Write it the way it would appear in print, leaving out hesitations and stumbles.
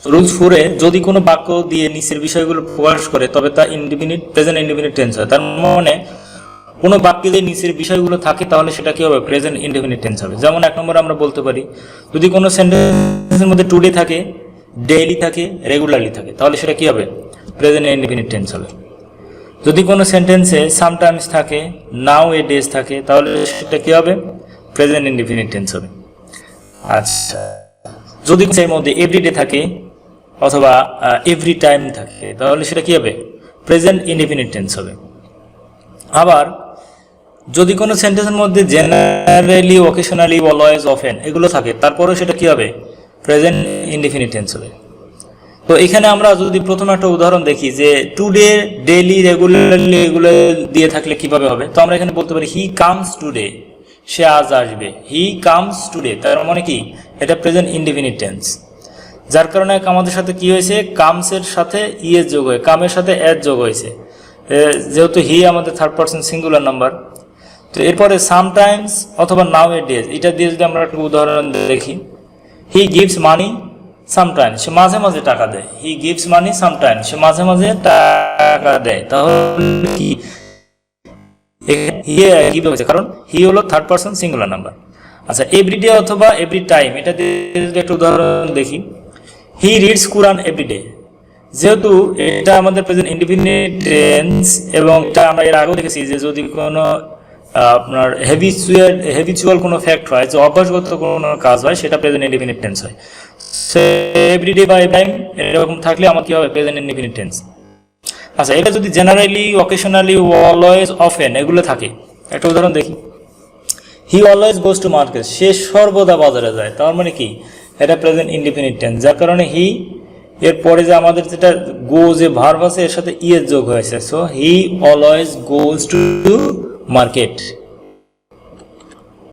Rules 4 এ যদি কোনো বাক্য দিয়ে নিচের বিষয়গুলো প্রকাশ করে তবে তা ইনডিফিনিট প্রেজেন্ট ইনডিফিনিট টেন্স হয়। তার মানে কোনো বাক্যে যদি নিচের বিষয়গুলো থাকে তাহলে সেটা কি হবে? প্রেজেন্ট ইনডিফিনিট টেন্স হবে। যেমন এক নম্বরে আমরা বলতে পারি যদি কোনো সেন্টেন্সের মধ্যে টুডে থাকে, ডেইলি থাকে, রেগুলারলি থাকে তাহলে সেটা কি হবে? প্রেজেন্ট ইনডিফিনিট টেন্স হবে। যদি কোনো সেন্টেন্সে সামটাইমস থাকে, নাও এ ডেজ থাকে তাহলে সেটা কি হবে? প্রেজেন্ট ইনডিফিনিট টেন্স হবে। আচ্ছা, যদি এর মধ্যে এভরিডে থাকে অথবা এভরি টাইম থাকে তাহলে সেটা কি হবে? প্রেজেন্ট ইনডিফিনিট টেন্স হবে। আবার যদি কোনো সেন্টেন্সের মধ্যে জেনারেলি, অকেশনালি, অলওয়েজ, অফেন এগুলো থাকে তারপরেও সেটা কি হবে? প্রেজেন্ট ইনডিফিনিট টেন্স হবে। তো এখানে আমরা যদি প্রথম একটা উদাহরণ দেখি যে টুডে, ডেইলি, রেগুলারলি এগুলো দিয়ে থাকলে কিভাবে হবে, তো আমরা এখানে বলতে পারি হি কামস টুডে, সে আজ আসবে। হি কামস টুডে তার মানে কি? এটা প্রেজেন্ট ইনডিফিনিট টেন্স। যার কারণে আমাদের সাথে কি হয়েছে? কামসের সাথে ইএস যোগ হয়ে কামের সাথে এস যোগ হয়েছে, যেহেতু হি আমাদের থার্ড পারসন সিঙ্গুলার নাম্বার। তো এরপরে সামটাইমস অথবা নাও এ ডেজ এটা দিয়ে যদি আমরা একটা উদাহরণ দেখি, হি গিভস মানি সামটাইমস, সে মাঝে মাঝে টাকা দেয়। হি গিভস মানি সামটাইমস, সে মাঝে মাঝে টাকা দেয়। তাহলে কি গিভ হয়েছে? কারণ হি হলো থার্ড পারসন সিঙ্গুলার নাম্বার। আচ্ছা, এভরিডে অথবা এভরি টাইম এটা দিয়ে যদি একটা উদাহরণ দেখি, হি রিডস কুরআন এভরিডে, যেহেতু এটা আমাদের প্রেজেন্ট ইনডিফিনিট টেন্স এবং এটা আমরা এর আগেও দেখেছি যে যদি কোনো আপনার হ্যাবিচুয়াল কোনো ফ্যাক্ট হয়, যে অভ্যাসগত কোনো কাজ হয় সেটা প্রেজেন্ট ইনডিফিনিট টেন্স হয়। সো এভরিডে বা এভরি টাইম এরকম থাকলে আমার কি হবে? Present indefinite tense. আচ্ছা, এটা যদি জেনারেলি, অকেশনালি, অলওয়েজ, অফেন এগুলো থাকে, একটা উদাহরণ দেখি, he always goes to market, সে সর্বদা বাজারে যায়। তার মানে কি? এটা প্রেজেন্ট ইনডিফিনিট টেন্স। যার কারণে হি এর পরে যে আমাদের যেটা গো যে ভার্ব আছে এর সাথে ইএস যোগ হয়েছে, so he always goes to market.